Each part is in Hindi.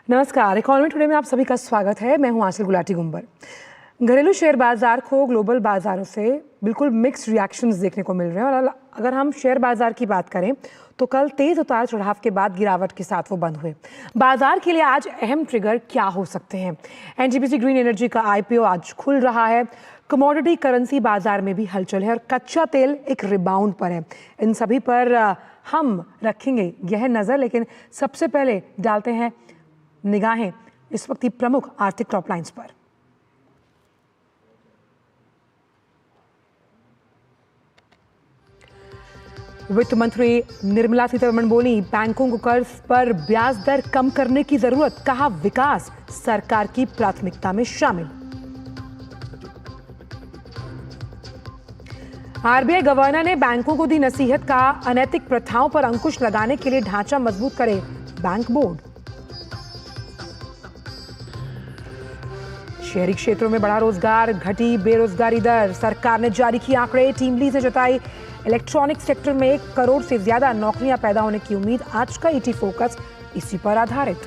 नमस्कार, इकोनॉमी टुडे में आप सभी का स्वागत है। मैं हूं आंचल गुलाटी गुंबर। घरेलू शेयर बाजार को ग्लोबल बाजारों से बिल्कुल मिक्स्ड रिएक्शंस देखने को मिल रहे हैं और अगर हम शेयर बाजार की बात करें तो कल तेज उतार चढ़ाव के बाद गिरावट के साथ वो बंद हुए। बाजार के लिए आज अहम ट्रिगर क्या हो सकते हैं? एनटीपीसी ग्रीन एनर्जी का आईपीओ आज खुल रहा है। कमोडिटी करेंसी बाजार में भी हलचल है और कच्चा तेल एक रिबाउंड पर है। इन सभी पर हम रखेंगे यह नज़र, लेकिन सबसे पहले डालते हैं निगाहें इस वक्त की प्रमुख आर्थिक टॉप लाइंस पर। वित्त मंत्री निर्मला सीतारमण बोली, बैंकों को कर्ज पर ब्याज दर कम करने की जरूरत, कहा विकास सरकार की प्राथमिकता में शामिल। आरबीआई गवर्नर ने बैंकों को दी नसीहत, कहा अनैतिक प्रथाओं पर अंकुश लगाने के लिए ढांचा मजबूत करे बैंक बोर्ड। शहरी क्षेत्रों में बढ़ा रोजगार, घटी बेरोजगारी दर, सरकार ने जारी किए आंकड़े। टीम लीज ने जताई इलेक्ट्रॉनिक सेक्टर में 1 करोड़ से ज्यादा नौकरियां पैदा होने की उम्मीद। आज का ईटी फोकस इसी पर आधारित।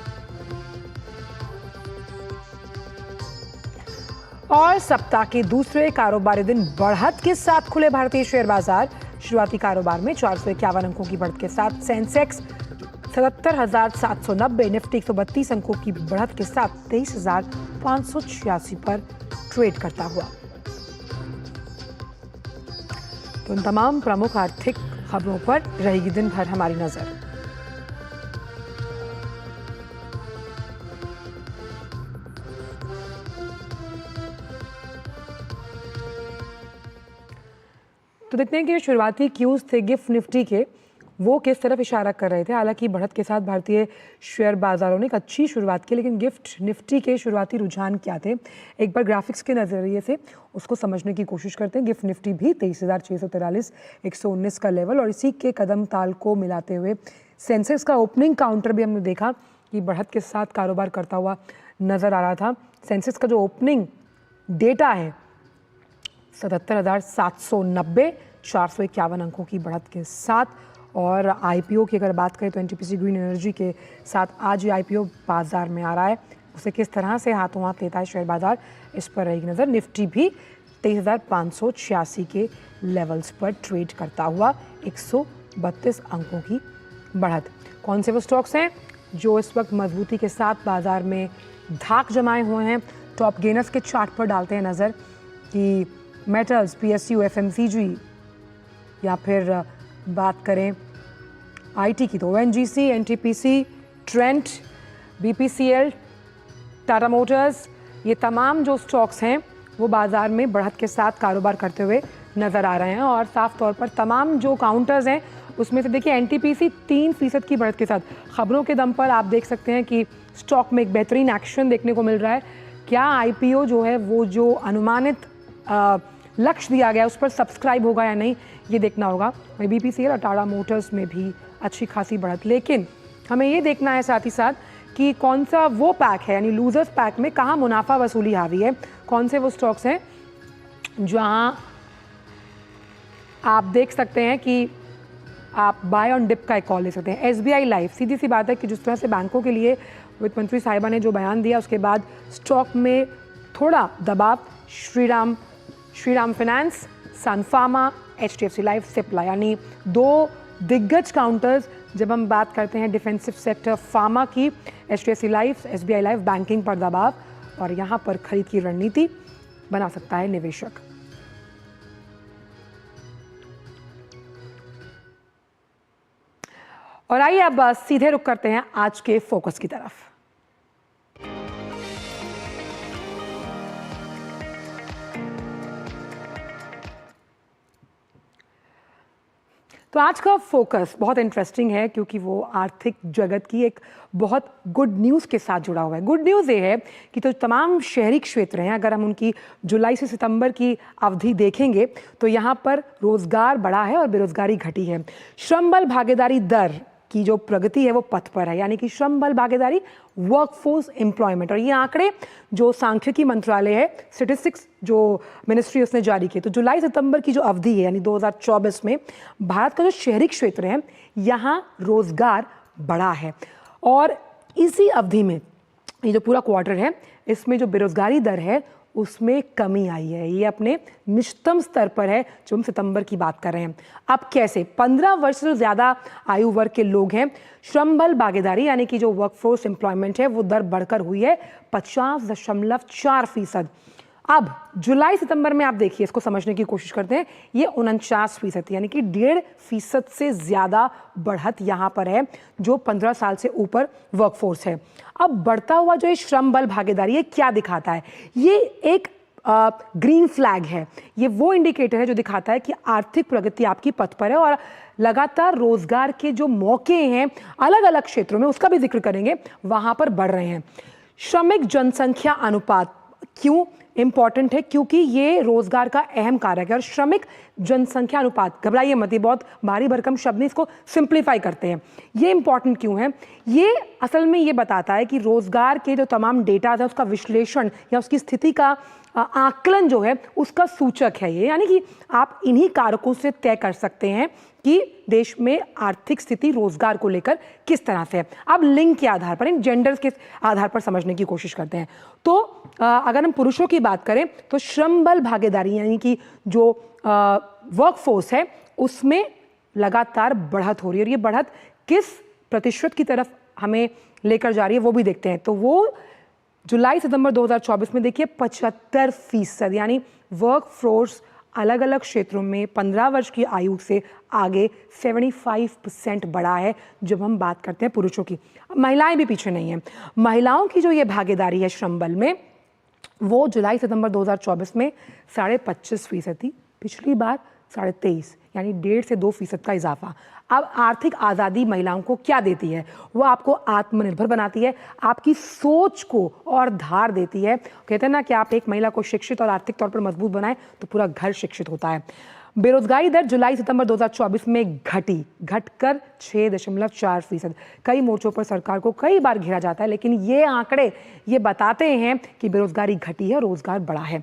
और सप्ताह के दूसरे कारोबारी दिन बढ़त के साथ खुले भारतीय शेयर बाजार। शुरुआती कारोबार में 451 अंकों की बढ़त के साथ सेंसेक्स 77,790, निफ्टी 132 अंकों की बढ़त के साथ 23,586 पर ट्रेड करता हुआ। तो इन तमाम प्रमुख आर्थिक खबरों पर रहेगी दिन भर हमारी नजर। तो देखते हैं कि शुरुआती क्यूज थे गिफ्ट निफ्टी के, वो किस तरफ इशारा कर रहे थे। हालांकि बढ़त के साथ भारतीय शेयर बाजारों ने एक अच्छी शुरुआत की, लेकिन गिफ्ट निफ्टी के शुरुआती रुझान क्या थे, एक बार ग्राफिक्स के नज़रिए से उसको समझने की कोशिश करते हैं। गिफ्ट निफ्टी भी 23,643, 119 का लेवल और इसी के कदम ताल को मिलाते हुए सेंसेक्स का ओपनिंग काउंटर भी हमने देखा कि बढ़त के साथ कारोबार करता हुआ नज़र आ रहा था। सेंसेक्स का जो ओपनिंग डेटा है 77,790, 451 अंकों की बढ़त के साथ। और आईपीओ की अगर बात करें तो एनटीपीसी ग्रीन एनर्जी के साथ आज ये आईपीओ बाजार में आ रहा है। उसे किस तरह से हाथों हाथ लेता है शेयर बाजार, इस पर रहेगी नज़र। निफ्टी भी 23,586 के लेवल्स पर ट्रेड करता हुआ 132 अंकों की बढ़त। कौन से वो स्टॉक्स हैं जो इस वक्त मजबूती के साथ बाजार में धाक जमाए हुए हैं? टॉप गेनर्स के चार्ट पर डालते हैं नज़र कि मेटल्स, पीएसयू, एफएमसीजी या फिर बात करें आईटी की तो ONGC, NTPC, Trent, BPCL, Tata Motors, ये तमाम जो स्टॉक्स हैं वो बाजार में बढ़त के साथ कारोबार करते हुए नज़र आ रहे हैं। और साफ तौर पर तमाम जो काउंटर्स हैं उसमें से देखिए एनटीपीसी 3% की बढ़त के साथ खबरों के दम पर आप देख सकते हैं कि स्टॉक में एक बेहतरीन एक्शन देखने को मिल रहा है। क्या आईपीओ जो है वो जो अनुमानित लक्ष्य दिया गया उस पर सब्सक्राइब होगा या नहीं, ये देखना होगा। वही बीपीसीएल और टाटा मोटर्स में भी अच्छी खासी बढ़त, लेकिन हमें ये देखना है साथ ही साथ कि कौन सा वो पैक है, यानी लूजर्स पैक में कहाँ मुनाफा वसूली हावी है। कौन से वो स्टॉक्स हैं जहाँ आप देख सकते हैं कि आप बाय ऑन डिप का एक कॉल ले सकते हैं। एसबीआई लाइफ, सीधी सी बात है कि जिस तरह से बैंकों के लिए वित्त मंत्री साहिबा ने जो बयान दिया उसके बाद स्टॉक में थोड़ा दबाव। श्रीराम फाइनेंस, सन फार्मा, एचडीएफसी लाइफ, सिप्ला, यानी 2 दिग्गज काउंटर्स जब हम बात करते हैं डिफेंसिव सेक्टर फार्मा की। HDFC life, SBI life, banking पर दबाव और यहाँ पर खरीद की रणनीति बना सकता है निवेशक। और आइए अब सीधे रुख करते हैं आज के फोकस की तरफ। तो आज का फोकस बहुत इंटरेस्टिंग है क्योंकि वो आर्थिक जगत की एक बहुत गुड न्यूज़ के साथ जुड़ा हुआ है। गुड न्यूज़ ये है कि तो तमाम शहरी क्षेत्र हैं, अगर हम उनकी जुलाई से सितंबर की अवधि देखेंगे तो यहाँ पर रोजगार बढ़ा है और बेरोजगारी घटी है। श्रम बल भागीदारी दर की जो प्रगति है वो पथ पर है, यानी कि श्रम बल भागीदारी, वर्कफोर्स एम्प्लॉयमेंट। और ये आंकड़े जो सांख्यिकी मंत्रालय है, स्टेटिस्टिक्स जो मिनिस्ट्री उसने जारी किए, तो जुलाई सितंबर की जो अवधि है यानी 2024 में भारत का जो शहरी क्षेत्र है यहाँ रोजगार बढ़ा है। और इसी अवधि में ये जो पूरा क्वार्टर है इसमें जो बेरोजगारी दर है उसमें कमी आई है। ये अपने निचतम स्तर पर है जो हम सितंबर की बात कर रहे हैं। अब कैसे 15 वर्ष से ज़्यादा आयु वर्ग के लोग हैं, श्रम बल भागीदारी यानी कि जो वर्कफोर्स एम्प्लॉयमेंट है वो दर बढ़कर हुई है 50.4%। अब जुलाई सितंबर में आप देखिए, इसको समझने की कोशिश करते हैं, ये 49% यानी कि 1.5% से ज़्यादा बढ़त यहाँ पर है जो 15 साल से ऊपर वर्कफोर्स है। अब बढ़ता हुआ जो ये श्रम बल भागीदारी ये क्या दिखाता है? ये एक ग्रीन फ्लैग है। ये वो इंडिकेटर है जो दिखाता है कि आर्थिक प्रगति आपकी पथ पर है और लगातार रोजगार के जो मौके हैं अलग अलग क्षेत्रों में, उसका भी जिक्र करेंगे, वहाँ पर बढ़ रहे हैं। श्रमिक जनसंख्या अनुपात क्यों इंपॉर्टेंट है? क्योंकि ये रोजगार का अहम कारक है। और श्रमिक जनसंख्या अनुपात, घबराइए मत, ये बहुत भारी भरकम शब्द नहीं, इसको सिंप्लीफाई करते हैं। ये इंपॉर्टेंट क्यों है? ये असल में ये बताता है कि रोजगार के जो तमाम डेटा है उसका विश्लेषण या उसकी स्थिति का आकलन जो है उसका सूचक है ये, यानी कि आप इन्हीं कारकों से तय कर सकते हैं कि देश में आर्थिक स्थिति रोजगार को लेकर किस तरह से है। अब लिंग के आधार पर, इन जेंडर्स के आधार पर समझने की कोशिश करते हैं। तो अगर हम पुरुषों की बात करें तो श्रम बल भागीदारी यानी कि जो वर्कफोर्स है उसमें लगातार बढ़त हो रही है और ये बढ़त किस प्रतिशत की तरफ हमें लेकर जा रही है वो भी देखते हैं। तो वो जुलाई सितंबर 2024 में देखिए 75%, यानी वर्कफोर्स अलग अलग क्षेत्रों में 15 वर्ष की आयु से आगे 75% बढ़ा है जब हम बात करते हैं पुरुषों की। महिलाएं भी पीछे नहीं हैं। महिलाओं की जो ये भागीदारी है श्रम बल में वो जुलाई सितंबर 2024 में 25.5% थी, पिछली बार 23.5, यानी 1.5 से 2% का इजाफा। अब आर्थिक आज़ादी महिलाओं को क्या देती है? वो आपको आत्मनिर्भर बनाती है, आपकी सोच को और धार देती है। कहते हैं ना कि आप एक महिला को शिक्षित और आर्थिक तौर पर मजबूत बनाएं तो पूरा घर शिक्षित होता है। बेरोजगारी दर जुलाई सितंबर 2024 में घटकर 6.4%। कई मोर्चों पर सरकार को कई बार घेरा जाता है, लेकिन ये आंकड़े ये बताते हैं कि बेरोजगारी घटी है, रोजगार बढ़ा है।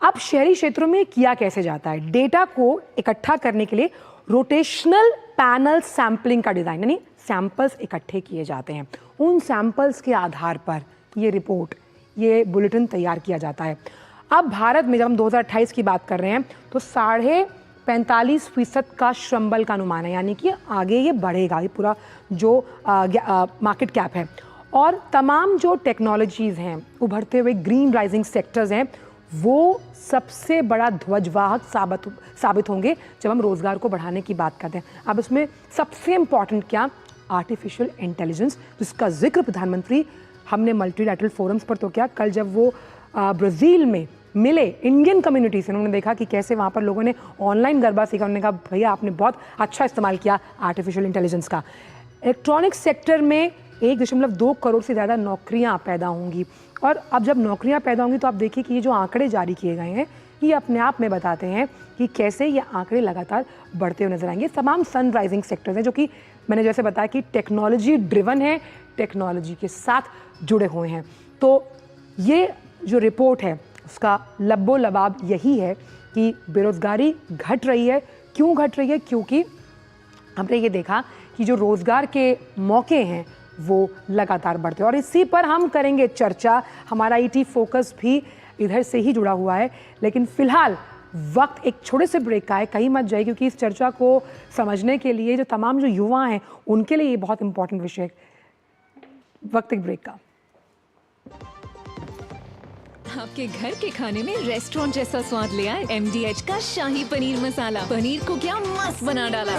अब शहरी क्षेत्रों में किया कैसे जाता है? डेटा को इकट्ठा करने के लिए रोटेशनल पैनल सैंपलिंग का डिजाइन, यानी सैंपल्स इकट्ठे किए जाते हैं। उन सैंपल्स के आधार पर ये रिपोर्ट, ये बुलेटिन तैयार किया जाता है। अब भारत में जब हम 2028 की बात कर रहे हैं तो 45.5% का श्रम बल का अनुमान है, यानी कि आगे ये बढ़ेगा, ये पूरा जो मार्केट कैप है। और तमाम जो टेक्नोलॉजीज हैं, उभरते हुए ग्रीन राइजिंग सेक्टर्स हैं, वो सबसे बड़ा ध्वजवाहक साबित होंगे जब हम रोजगार को बढ़ाने की बात करते हैं। अब इसमें सबसे इंपॉर्टेंट क्या? आर्टिफिशियल इंटेलिजेंस, जिसका जिक्र प्रधानमंत्री हमने मल्टीलैटरल फोरम्स पर तो क्या, कल जब वो ब्राज़ील में मिले इंडियन कम्युनिटी से, उन्होंने देखा कि कैसे वहाँ पर लोगों ने ऑनलाइन गरबा सीखा। उन्होंने कहा भैया आपने बहुत अच्छा इस्तेमाल किया आर्टिफिशियल इंटेलिजेंस का। इलेक्ट्रॉनिक सेक्टर में 1.2 करोड़ से ज़्यादा नौकरियाँ पैदा होंगी। और अब जब नौकरियां पैदा होंगी तो आप देखिए कि ये जो आंकड़े जारी किए गए हैं ये अपने आप में बताते हैं कि कैसे ये आंकड़े लगातार बढ़ते हुए नजर आएंगे। तमाम सनराइजिंग सेक्टर्स हैं जो कि मैंने जैसे बताया कि टेक्नोलॉजी ड्रिवन है, टेक्नोलॉजी के साथ जुड़े हुए हैं। तो ये जो रिपोर्ट है उसका लब्बो लबाब यही है कि बेरोजगारी घट रही है। क्यों घट रही है? क्योंकि हमने ये देखा कि जो रोजगार के मौके हैं वो लगातार बढ़ते हैं और इसी पर हम करेंगे चर्चा। हमारा ईटी फोकस भी इधर से ही जुड़ा हुआ है, लेकिन फिलहाल वक्त एक छोटे से ब्रेक का है। कहीं मत जाइए क्योंकि इस चर्चा को समझने के लिए जो तमाम जो युवा हैं उनके लिए ये बहुत इंपॉर्टेंट विषय है। वक्त एक ब्रेक का। आपके घर के खाने में रेस्टोरेंट जैसा स्वाद ले आए MDH का शाही पनीर मसाला। पनीर को क्या मस्त बना डाला।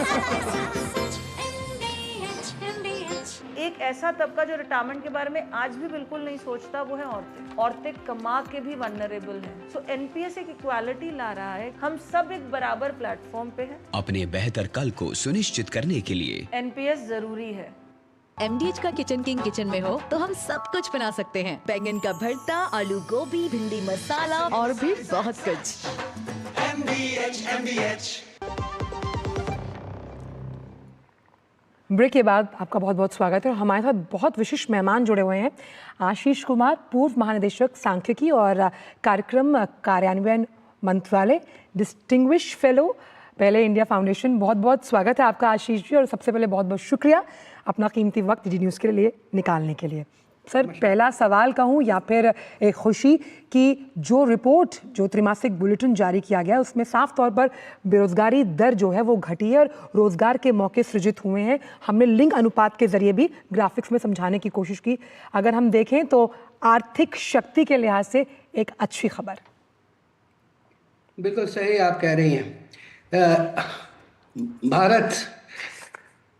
एक ऐसा तबका जो रिटायरमेंट के बारे में आज भी बिल्कुल नहीं सोचता वो है औरतें। औरतें कमा के भी वल्नरेबल हैं। सो एनपीएस एक इक्वालिटी ला रहा है। हम सब एक बराबर प्लेटफॉर्म पे हैं। अपने बेहतर कल को सुनिश्चित करने के लिए एनपीएस जरूरी है। MDH का किचन किंग किचन में हो तो हम सब कुछ बना सकते हैं। बैंगन का भरता, आलू गोभी, भिंडी मसाला और भी बहुत कुछ। MDH। ब्रेक के बाद आपका बहुत बहुत स्वागत है और हमारे साथ बहुत विशिष्ट मेहमान जुड़े हुए हैं। आशीष कुमार, पूर्व महानिदेशक सांख्यिकी और कार्यक्रम कार्यान्वयन मंत्रालय, डिस्टिंग्विश फेलो, पहले इंडिया फाउंडेशन। बहुत बहुत स्वागत है आपका आशीष जी, और सबसे पहले बहुत बहुत शुक्रिया अपना कीमती वक्त डी न्यूज़ के लिए निकालने के लिए। सर, पहला सवाल कहूँ या फिर एक खुशी कि जो रिपोर्ट, जो त्रैमासिक बुलेटिन जारी किया गया उसमें साफ तौर पर बेरोजगारी दर जो है वो घटी है और रोजगार के मौके सृजित हुए हैं। हमने लिंग अनुपात के जरिए भी ग्राफिक्स में समझाने की कोशिश की। अगर हम देखें तो आर्थिक शक्ति के लिहाज से एक अच्छी खबर। बिल्कुल सही आप कह रही हैं। भारत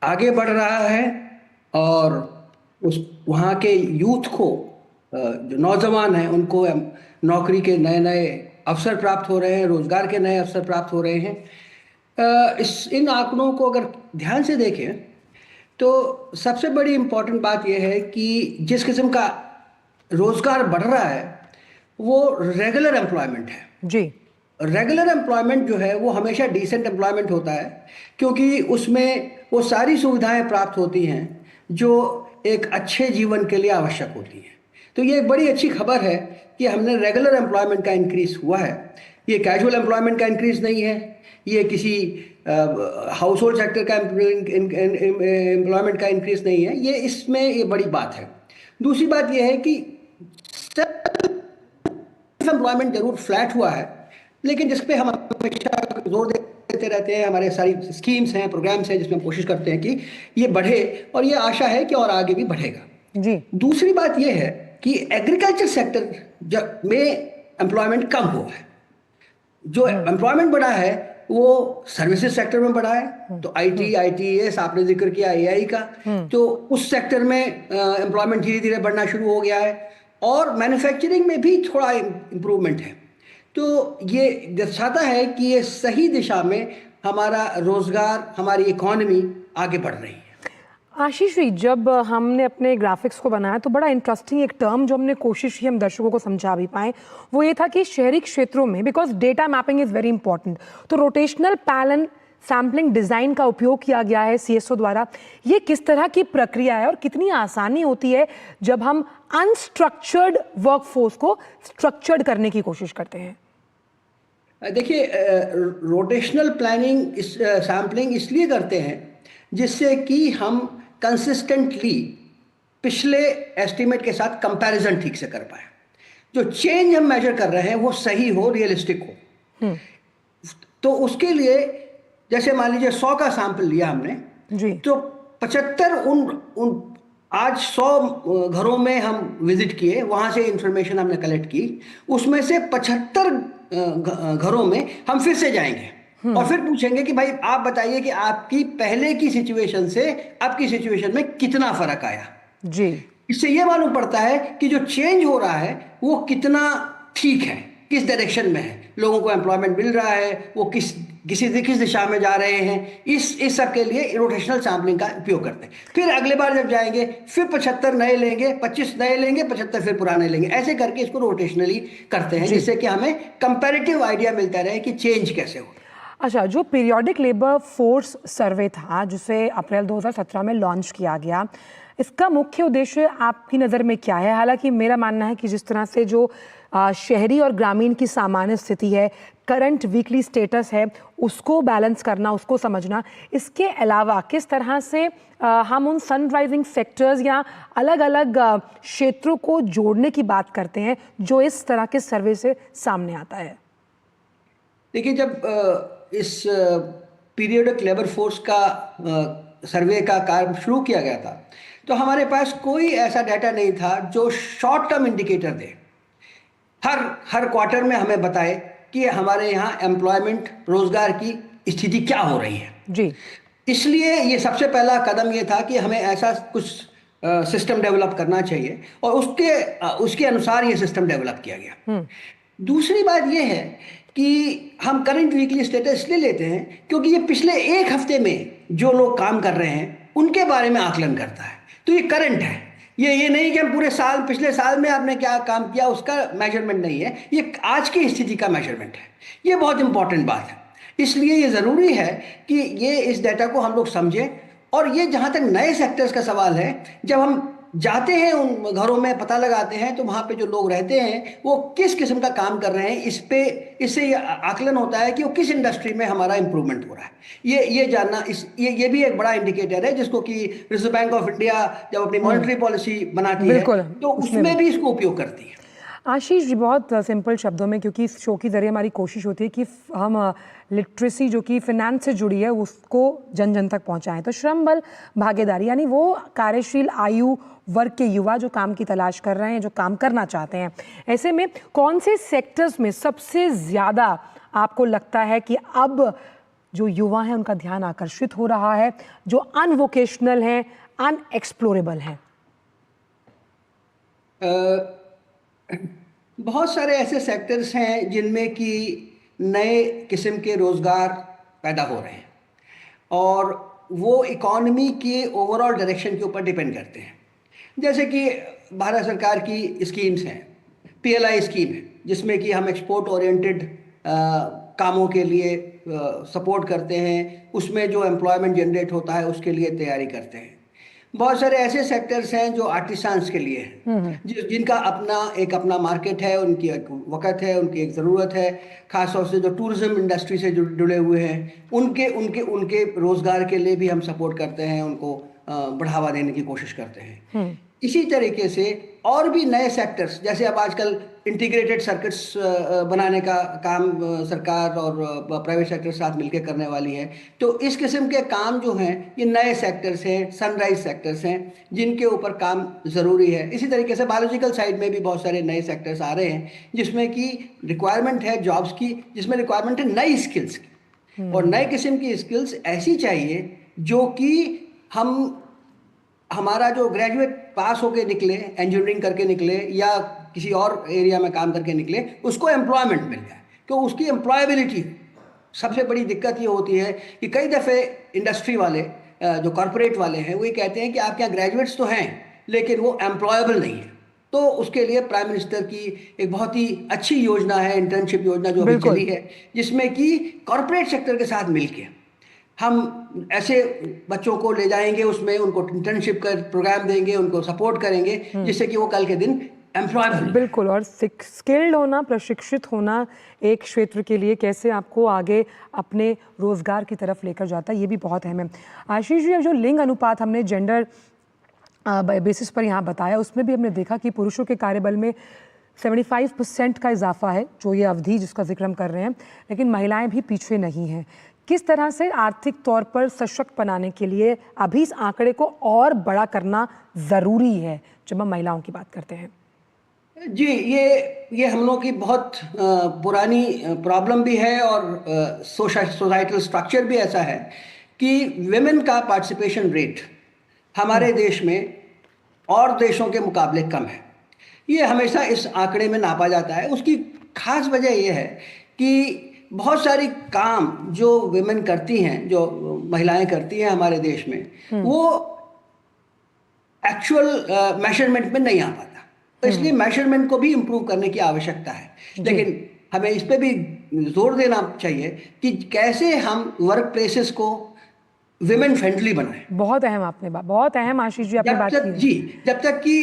आगे बढ़ रहा है और उस वहाँ के यूथ को, जो नौजवान हैं, उनको नौकरी के नए नए अवसर प्राप्त हो रहे हैं, रोजगार के नए अवसर प्राप्त हो रहे हैं। इन आंकड़ों को अगर ध्यान से देखें तो सबसे बड़ी इम्पोर्टेंट बात यह है कि जिस किस्म का रोजगार बढ़ रहा है वो रेगुलर एम्प्लॉयमेंट है जी। रेगुलर एम्प्लॉयमेंट जो है वो हमेशा डिसेंट एम्प्लॉयमेंट होता है, क्योंकि उसमें वो सारी सुविधाएं प्राप्त होती हैं जो एक अच्छे जीवन के लिए आवश्यक होती हैं। तो ये एक बड़ी अच्छी खबर है कि हमने रेगुलर एम्प्लॉयमेंट का इंक्रीज हुआ है। ये कैजुअल एम्प्लॉयमेंट का इंक्रीज नहीं है, ये किसी हाउस होल्ड सेक्टर का एम्प्लॉयमेंट का इंक्रीज नहीं है। ये इसमें ये बड़ी बात है। दूसरी बात ये है कि एम्प्लॉयमेंट जरूर फ्लैट हुआ है, लेकिन जिस पे हम हमेशा जोर देते रहते हैं, हमारे सारी स्कीम्स हैं, प्रोग्राम्स हैं जिसमें हम कोशिश करते हैं कि ये बढ़े, और ये आशा है कि और आगे भी बढ़ेगा जी। दूसरी बात ये है कि एग्रीकल्चर सेक्टर में एम्प्लॉयमेंट कम हुआ है। जो एम्प्लॉयमेंट बढ़ा है वो सर्विसेज सेक्टर में बढ़ा है। तो ITES आपने जिक्र किया AI का, तो उस सेक्टर में एम्प्लॉयमेंट धीरे धीरे बढ़ना शुरू हो गया है, और मैन्युफैक्चरिंग में भी थोड़ा इम्प्रूवमेंट है। तो ये दर्शाता है कि ये सही दिशा में हमारा रोजगार, हमारी इकोनॉमी आगे बढ़ रही है। आशीष जी, जब हमने अपने ग्राफिक्स को बनाया तो बड़ा इंटरेस्टिंग एक टर्म जो हमने कोशिश की हम दर्शकों को समझा भी पाएं, वो ये था कि शहरी क्षेत्रों में, because data mapping is very important, तो रोटेशनल पैटर्न सैम्पलिंग डिज़ाइन का उपयोग किया गया है CSO द्वारा। ये किस तरह की प्रक्रिया है और कितनी आसानी होती है जब हम अनस्ट्रक्चर्ड वर्कफोर्स को स्ट्रक्चर्ड करने की कोशिश करते हैं? देखिए, रोटेशनल प्लानिंग सैम्पलिंग इसलिए करते हैं जिससे कि हम कंसिस्टेंटली पिछले एस्टीमेट के साथ कंपैरिजन ठीक से कर पाए। जो चेंज हम मेजर कर रहे हैं वो सही हो, रियलिस्टिक हो। तो उसके लिए जैसे मान लीजिए 100 का सैंपल लिया हमने जी, तो 75 आज 100 घरों में हम विजिट किए, वहां से इंफॉर्मेशन हमने कलेक्ट की। उसमें से 75 घरों में हम फिर से जाएंगे और फिर पूछेंगे कि भाई आप बताइए कि आपकी पहले की सिचुएशन से अब की सिचुएशन में कितना फर्क आया जी। इससे ये मालूम पड़ता है कि जो चेंज हो रहा है वो कितना ठीक है, किस डायरेक्शन में है, लोगों को एम्प्लॉयमेंट मिल रहा है, वो किस दिशा में जा रहे हैं। इस सब के लिए रोटेशनल सैम्पलिंग का उपयोग करते हैं। फिर अगले बार जब जाएंगे फिर 75 नए लेंगे, 25 नए लेंगे, 75 फिर पुराने लेंगे। ऐसे करके इसको रोटेशनली करते हैं जिससे कि हमें कंपैरेटिव आइडिया मिलता रहे कि चेंज कैसे हो। अच्छा, जो पीरियोडिक लेबर फोर्स सर्वे था जिसे अप्रैल 2017 में लॉन्च किया गया, इसका मुख्य उद्देश्य आपकी नज़र में क्या है? हालांकि मेरा मानना है कि जिस तरह से जो शहरी और ग्रामीण की सामान्य स्थिति है, करंट वीकली स्टेटस है, उसको बैलेंस करना, उसको समझना, इसके अलावा किस तरह से हम उन सनराइजिंग सेक्टर्स या अलग अलग क्षेत्रों को जोड़ने की बात करते हैं जो इस तरह के सर्वे से सामने आता है? देखिए, जब इस पीरियोडिक लेबर फोर्स का सर्वे का कार्य शुरू किया गया था तो हमारे पास कोई ऐसा डाटा नहीं था जो शॉर्ट टर्म इंडिकेटर दे, हर क्वार्टर में हमें बताए कि हमारे यहाँ एम्प्लॉयमेंट, रोजगार की स्थिति क्या हो रही है जी। इसलिए ये सबसे पहला कदम ये था कि हमें ऐसा कुछ सिस्टम डेवलप करना चाहिए और उसके अनुसार ये सिस्टम डेवलप किया गया। दूसरी बात ये है कि हम करंट वीकली स्टेटस इसलिए लेते हैं क्योंकि ये पिछले एक हफ्ते में जो लोग काम कर रहे हैं उनके बारे में आकलन करता है। तो ये करंट है, ये नहीं कि हम पूरे साल, पिछले साल में आपने क्या काम किया उसका मेजरमेंट नहीं है, ये आज की स्थिति का मेजरमेंट है। ये बहुत इंपॉर्टेंट बात है। इसलिए ये ज़रूरी है कि ये इस डाटा को हम लोग समझें। और ये जहाँ तक नए सेक्टर्स का सवाल है, जब हम जाते हैं उन घरों में, पता लगाते हैं, तो वहाँ पे जो लोग रहते हैं वो किस किस्म का काम कर रहे हैं, इससे ये आकलन होता है कि वो किस इंडस्ट्री में हमारा इंप्रूवमेंट हो रहा है। ये जानना, ये भी एक बड़ा इंडिकेटर है जिसको कि रिजर्व बैंक ऑफ इंडिया जब अपनी मॉनेटरी पॉलिसी बनाती है बिल्कुल, तो उसमें भी इसको उपयोग करती है। आशीष जी, बहुत सिंपल शब्दों में, क्योंकि इस शो के ज़रिए हमारी कोशिश होती है कि हम लिटरेसी जो कि फिनेंस से जुड़ी है उसको जन जन तक पहुंचाएं। तो श्रम बल भागीदारी यानी वो कार्यशील आयु वर्ग के युवा जो काम की तलाश कर रहे हैं, जो काम करना चाहते हैं, ऐसे में कौन से सेक्टर्स में सबसे ज़्यादा आपको लगता है कि अब जो युवा हैं उनका ध्यान आकर्षित हो रहा है, जो अनवोकेशनल हैं, अनएक्सप्लोरेबल हैं? बहुत सारे ऐसे सेक्टर्स हैं जिनमें कि नए किस्म के रोज़गार पैदा हो रहे हैं और वो इकॉनमी के ओवरऑल डायरेक्शन के ऊपर डिपेंड करते हैं। जैसे कि भारत सरकार की स्कीम्स हैं, PLI स्कीम है जिसमें कि हम एक्सपोर्ट ओरिएंटेड कामों के लिए सपोर्ट करते हैं, उसमें जो एम्प्लॉयमेंट जनरेट होता है उसके लिए तैयारी करते हैं। बहुत सारे ऐसे सेक्टर्स हैं जो आर्टिसांस के लिए हैं, जिनका अपना मार्केट है, उनकी एक वक़्त है, उनकी एक ज़रूरत है। ख़ास तौर से जो टूरिज़्म इंडस्ट्री से जुड़े हुए हैं उनके रोज़गार के लिए भी हम सपोर्ट करते हैं, उनको बढ़ावा देने की कोशिश करते हैं। इसी तरीके से और भी नए सेक्टर्स, जैसे अब आजकल इंटीग्रेटेड सर्किट्स बनाने का काम सरकार और प्राइवेट सेक्टर साथ मिलकर करने वाली है। तो इस किस्म के काम जो हैं ये नए सेक्टर्स हैं, सनराइज सेक्टर्स हैं जिनके ऊपर काम ज़रूरी है। इसी तरीके से बायोलॉजिकल साइड में भी बहुत सारे नए सेक्टर्स आ रहे हैं जिसमें कि रिक्वायरमेंट है जॉब्स की, जिसमें रिक्वायरमेंट है नई स्किल्स की, और नए किस्म की स्किल्स ऐसी चाहिए जो कि हमारा जो ग्रेजुएट पास होके निकले, इंजीनियरिंग करके निकले या किसी और एरिया में काम करके निकले, उसको एम्प्लॉयमेंट मिल जाए, तो उसकी एम्प्लॉयबिलिटी। सबसे बड़ी दिक्कत ये होती है कि कई दफ़े इंडस्ट्री वाले जो कॉरपोरेट वाले हैं वो ये कहते हैं कि आपके यहाँ ग्रेजुएट्स तो हैं लेकिन वो एम्प्लॉयबल नहीं है। तो उसके लिए प्राइम मिनिस्टर की एक बहुत ही अच्छी योजना है, इंटर्नशिप योजना जो अभी चली है, जिसमें कि कॉरपोरेट सेक्टर के साथ मिलकर हम ऐसे बच्चों को ले जाएंगे, उसमें उनको इंटर्नशिप का प्रोग्राम देंगे, उनको सपोर्ट करेंगे जिससे कि वो कल के दिन एम्प्लॉयबल। बिल्कुल, और स्किल्ड होना, प्रशिक्षित होना एक क्षेत्र के लिए कैसे आपको आगे अपने रोजगार की तरफ लेकर जाता है, ये भी बहुत अहम है। आशीष जी, जो लिंग अनुपात हमने जेंडर बेसिस पर यहाँ बताया, उसमें भी हमने देखा कि पुरुषों के कार्यबल में 75% का इजाफा है, जो ये अवधि जिसका जिक्र हम कर रहे हैं, लेकिन महिलाएं भी पीछे नहीं हैं। किस तरह से आर्थिक तौर पर सशक्त बनाने के लिए अभी इस आंकड़े को और बड़ा करना ज़रूरी है जब हम महिलाओं की बात करते हैं? जी, ये हम लोग की बहुत पुरानी प्रॉब्लम भी है और सोसाइटल स्ट्रक्चर भी ऐसा है कि विमेन का पार्टिसिपेशन रेट हमारे देश में और देशों के मुकाबले कम है। ये हमेशा इस आंकड़े में नापा जाता है। उसकी खास वजह यह है कि बहुत सारी काम जो विमेन करती हैं, जो महिलाएं करती हैं हमारे देश में, वो एक्चुअल मेजरमेंट में नहीं आ पाता। तो इसलिए मेजरमेंट को भी इम्प्रूव करने की आवश्यकता है। लेकिन हमें इस पे भी जोर देना चाहिए कि कैसे हम वर्क प्लेसेस को विमेन फ्रेंडली बनाएं। बहुत अहम आपने बात, बहुत अहम आशीष जी आपने बात की। जी, जब तक कि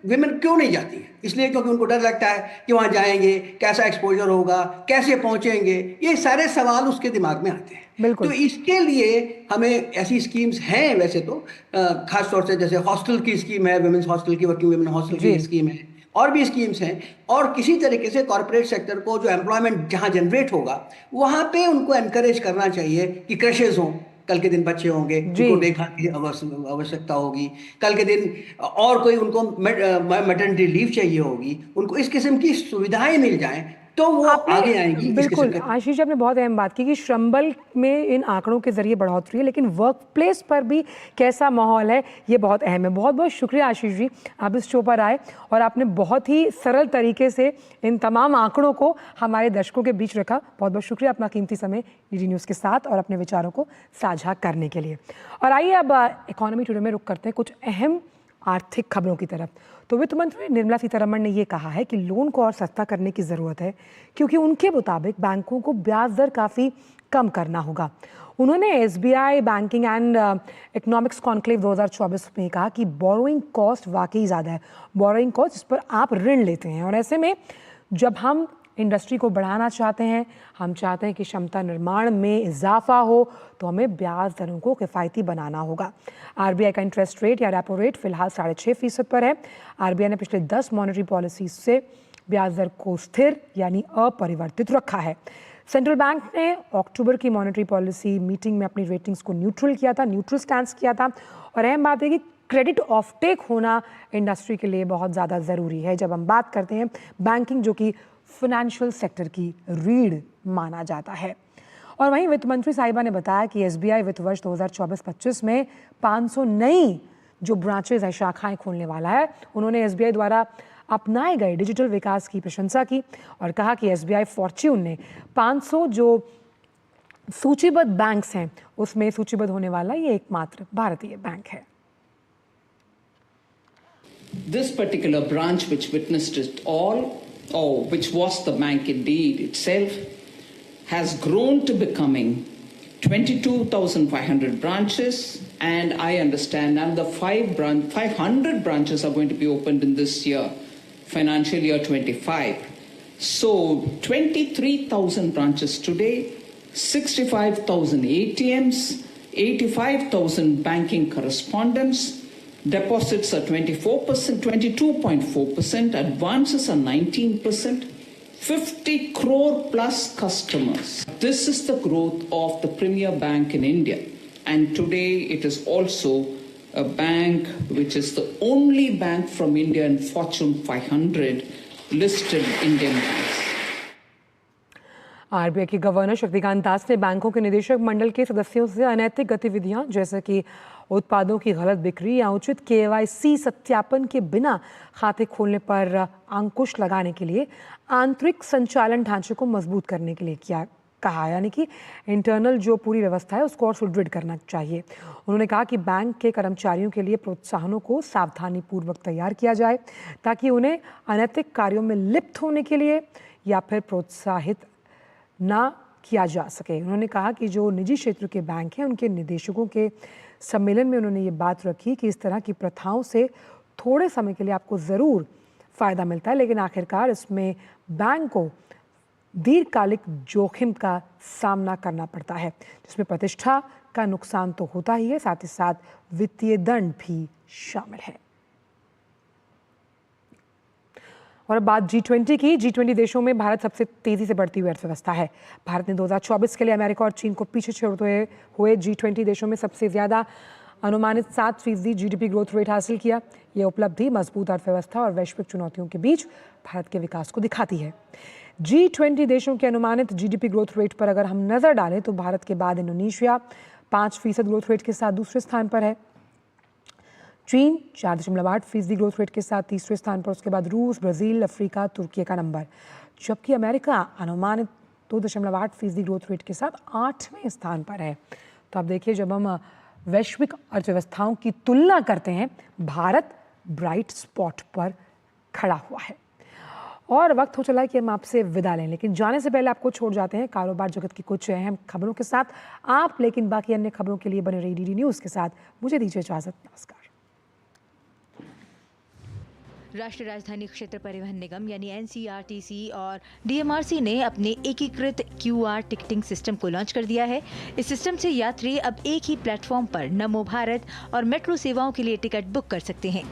विमेन क्यों नहीं जाती है, इसलिए क्योंकि उनको डर लगता है कि वहाँ जाएंगे कैसा एक्सपोजर होगा, कैसे पहुँचेंगे, ये सारे सवाल उसके दिमाग में आते हैं। बिल्कुल। तो इसके लिए हमें ऐसी स्कीम्स हैं वैसे तो, खास तौर से जैसे हॉस्टल की स्कीम है, विमेंस हॉस्टल की, वर्किंग विमेन हॉस्टल की स्कीम है, और भी स्कीम्स हैं। और किसी तरीके से कॉर्पोरेट सेक्टर को जो एम्प्लॉयमेंट जहाँ जनरेट होगा वहाँ पे उनको एनकरेज करना चाहिए कि क्रशेज हों, कल के दिन बच्चे होंगे उनको देखभाल की आवश्यकता होगी, कल के दिन और कोई उनको मैटरनिटी लीव चाहिए होगी, उनको इस किस्म की सुविधाएं मिल जाएं तो वो आगे आएंगी। बिल्कुल, आशीष जी आपने बहुत अहम बात की कि श्रमबल में इन आंकड़ों के जरिए बढ़ोतरी है, लेकिन वर्क प्लेस पर भी कैसा माहौल है ये बहुत अहम है। बहुत बहुत शुक्रिया आशीष जी, आप इस शो पर आए और आपने बहुत ही सरल तरीके से इन तमाम आंकड़ों को हमारे दर्शकों के बीच रखा। बहुत बहुत शुक्रिया अपना कीमती समय DD न्यूज़ के साथ और अपने विचारों को साझा करने के लिए। और आइए अब इकोनॉमी टुडे में रुक करते हैं कुछ अहम आर्थिक खबरों की तरफ। तो वित्त मंत्री निर्मला सीतारमण ने ये कहा है कि लोन को और सस्ता करने की ज़रूरत है, क्योंकि उनके मुताबिक बैंकों को ब्याज दर काफ़ी कम करना होगा। उन्होंने SBI banking and economics conclave 2024 में कहा कि बोरोइंग कॉस्ट वाकई ज़्यादा है, बोरोइंग कॉस्ट जिस पर आप ऋण लेते हैं, और ऐसे में जब हम इंडस्ट्री को बढ़ाना चाहते हैं, हम चाहते हैं कि क्षमता निर्माण में इजाफा हो, तो हमें ब्याज दरों को किफ़ायती बनाना होगा। RBI का इंटरेस्ट रेट या रेपो रेट फिलहाल 6.5% पर है। RBI ने पिछले 10 मॉनेटरी पॉलिसी से ब्याज दर को स्थिर यानी अपरिवर्तित रखा है। सेंट्रल बैंक ने अक्टूबर की मॉनेटरी पॉलिसी मीटिंग में अपनी रेटिंग्स को न्यूट्रल किया था, न्यूट्रल स्टैंस किया था। और अहम बात है कि क्रेडिट ऑफटेक होना इंडस्ट्री के लिए बहुत ज़्यादा ज़रूरी है जब हम बात करते हैं बैंकिंग, जो कि फाइनेंशियल सेक्टर की रीढ़ माना जाता है। और वहीं वित्त मंत्री साहिबा ने बताया कि SBI वित्त वर्ष 2024-25 में 500 नई जो ब्रांचेज है, शाखाएं खोलने वाला है। उन्होंने SBI द्वारा अपनाए गए डिजिटल विकास की प्रशंसा की और कहा कि SBI फॉर्च्यून ने 500 जो सूचीबद्ध बैंक्स हैं उसमें सूचीबद्ध होने वाला ये एकमात्र भारतीय बैंक है। This particular branch which witnessed it all, or which was the bank indeed itself, has grown to becoming 22,500 branches, and I understand now the 500 branches are going to be opened in this year, financial year 25. So 23,000 branches today, 65,000 ATMs, 85,000 banking correspondents. Deposits are 24%, 22.4%, advances are 19%, 50 crore plus customers. This is the growth of the premier bank in India. And today it is also a bank which is the only bank from India in Fortune 500 listed Indian banks. RBI के गवर्नर शक्तिकांत दास ने बैंकों के निदेशक मंडल के सदस्यों से अनैतिक गतिविधियां जैसे कि उत्पादों की गलत बिक्री या उचित KYC सत्यापन के बिना खाते खोलने पर अंकुश लगाने के लिए आंतरिक संचालन ढांचे को मजबूत करने के लिए कहा, यानी कि इंटरनल जो पूरी व्यवस्था है उसको और सुदृढ़ करना चाहिए। उन्होंने कहा कि बैंक के कर्मचारियों के लिए प्रोत्साहनों को सावधानीपूर्वक तैयार किया जाए ताकि उन्हें अनैतिक कार्यों में लिप्त होने के लिए या फिर प्रोत्साहित ना किया जा सके। उन्होंने कहा कि जो निजी क्षेत्र के बैंक हैं उनके निदेशकों के सम्मेलन में उन्होंने ये बात रखी कि इस तरह की प्रथाओं से थोड़े समय के लिए आपको ज़रूर फ़ायदा मिलता है, लेकिन आखिरकार इसमें बैंक को दीर्घकालिक जोखिम का सामना करना पड़ता है, जिसमें प्रतिष्ठा का नुकसान तो होता ही है, साथ ही साथ वित्तीय दंड भी शामिल है। और अब बात G20 की। G20 देशों में भारत सबसे तेज़ी से बढ़ती हुई अर्थव्यवस्था है। भारत ने 2024 के लिए अमेरिका और चीन को पीछे छोड़ते हुए G20 देशों में सबसे ज़्यादा अनुमानित 7% GDP ग्रोथ रेट हासिल किया। ये उपलब्धि मजबूत अर्थव्यवस्था और वैश्विक चुनौतियों के बीच भारत के विकास को दिखाती है। G20 देशों के अनुमानित GDP ग्रोथ रेट पर अगर हम नज़र डालें तो भारत के बाद इंडोनेशिया 5% ग्रोथ रेट के साथ दूसरे स्थान पर है, चीन 4.8% ग्रोथ रेट के साथ तीसरे स्थान पर, उसके बाद रूस, ब्राज़ील, अफ्रीका, तुर्की का नंबर, जबकि अमेरिका अनुमानित 2.8% ग्रोथ रेट के साथ 8वें स्थान पर है। तो आप देखिए, जब हम वैश्विक अर्थव्यवस्थाओं की तुलना करते हैं, भारत ब्राइट स्पॉट पर खड़ा हुआ है। और वक्त हो चला है कि हम आपसे विदा लें, लेकिन जाने से पहले आपको छोड़ जाते हैं कारोबार जगत की कुछ अहम खबरों के साथ। आप लेकिन बाकी अन्य खबरों के लिए बने रहिए DD न्यूज़ के साथ। मुझे दीजिए इजाज़त, नमस्कार। राष्ट्रीय राजधानी क्षेत्र परिवहन निगम यानी NCRTC और DMRC ने अपने एकीकृत QR टिकटिंग सिस्टम को लॉन्च कर दिया है। इस सिस्टम से यात्री अब एक ही प्लेटफॉर्म पर नमो भारत और मेट्रो सेवाओं के लिए टिकट बुक कर सकते हैं।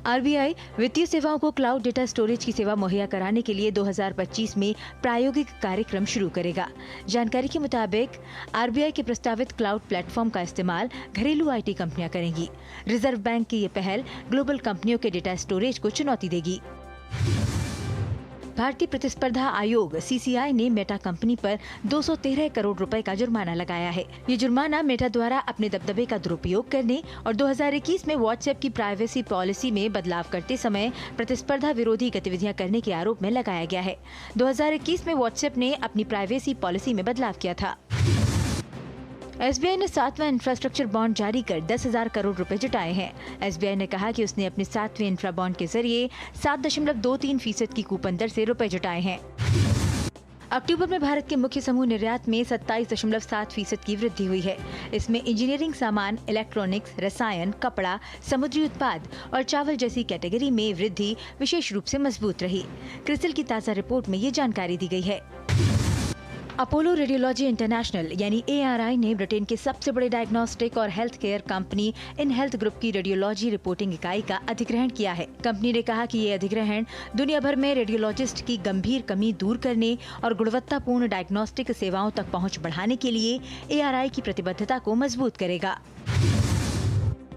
RBI वित्तीय सेवाओं को क्लाउड डेटा स्टोरेज की सेवा मुहैया कराने के लिए 2025 में प्रायोगिक कार्यक्रम शुरू करेगा। जानकारी के मुताबिक RBI के प्रस्तावित क्लाउड प्लेटफॉर्म का इस्तेमाल घरेलू IT कंपनियां करेंगी। रिजर्व बैंक की ये पहल ग्लोबल कंपनियों के डेटा स्टोरेज को चुनौती देगी। भारतीय प्रतिस्पर्धा आयोग CCI ने मेटा कंपनी पर 213 करोड़ रुपए का जुर्माना लगाया है। ये जुर्माना मेटा द्वारा अपने दबदबे का दुरुपयोग करने और 2021 में व्हाट्सएप की प्राइवेसी पॉलिसी में बदलाव करते समय प्रतिस्पर्धा विरोधी गतिविधियां करने के आरोप में लगाया गया है। 2021 में व्हाट्सएप ने अपनी प्राइवेसी पॉलिसी में बदलाव किया था। एसबीआई ने 7वां इंफ्रास्ट्रक्चर बॉन्ड जारी कर 10,000 करोड़ रुपए जुटाए हैं। एसबीआई ने कहा कि उसने अपने 7वें इंफ्रा बॉन्ड के जरिए 7.23% की कूपन दर से रुपए जुटाए हैं। अक्टूबर में भारत के मुख्य समूह निर्यात में 27.7% की वृद्धि हुई है। इसमें इंजीनियरिंग सामान, इलेक्ट्रॉनिक्स, रसायन, कपड़ा, समुद्री उत्पाद और चावल जैसी कैटेगरी में वृद्धि विशेष रूप से मजबूत रही। क्रिसिल की ताज़ा रिपोर्ट में ये जानकारी दी गई है। अपोलो रेडियोलॉजी इंटरनेशनल यानी ARI ने ब्रिटेन के सबसे बड़े डायग्नोस्टिक और health care company in health group की रेडियोलॉजी रिपोर्टिंग इकाई का अधिग्रहण किया है। कंपनी ने कहा कि ये अधिग्रहण दुनिया भर में रेडियोलॉजिस्ट की गंभीर कमी दूर करने और गुणवत्तापूर्ण डायग्नोस्टिक सेवाओं तक पहुंच बढ़ाने के लिए ARI की प्रतिबद्धता को मजबूत करेगा।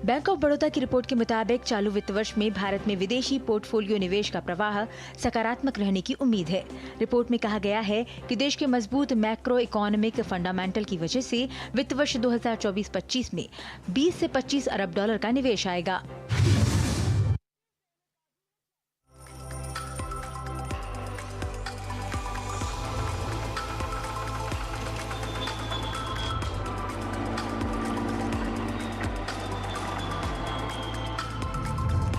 बैंक ऑफ बड़ौदा की रिपोर्ट के मुताबिक चालू वित्त वर्ष में भारत में विदेशी पोर्टफोलियो निवेश का प्रवाह सकारात्मक रहने की उम्मीद है। रिपोर्ट में कहा गया है कि देश के मजबूत मैक्रो इकोनॉमिक फंडामेंटल की वजह से वित्त वर्ष 2024-25 में 20 से 25 अरब डॉलर का निवेश आएगा।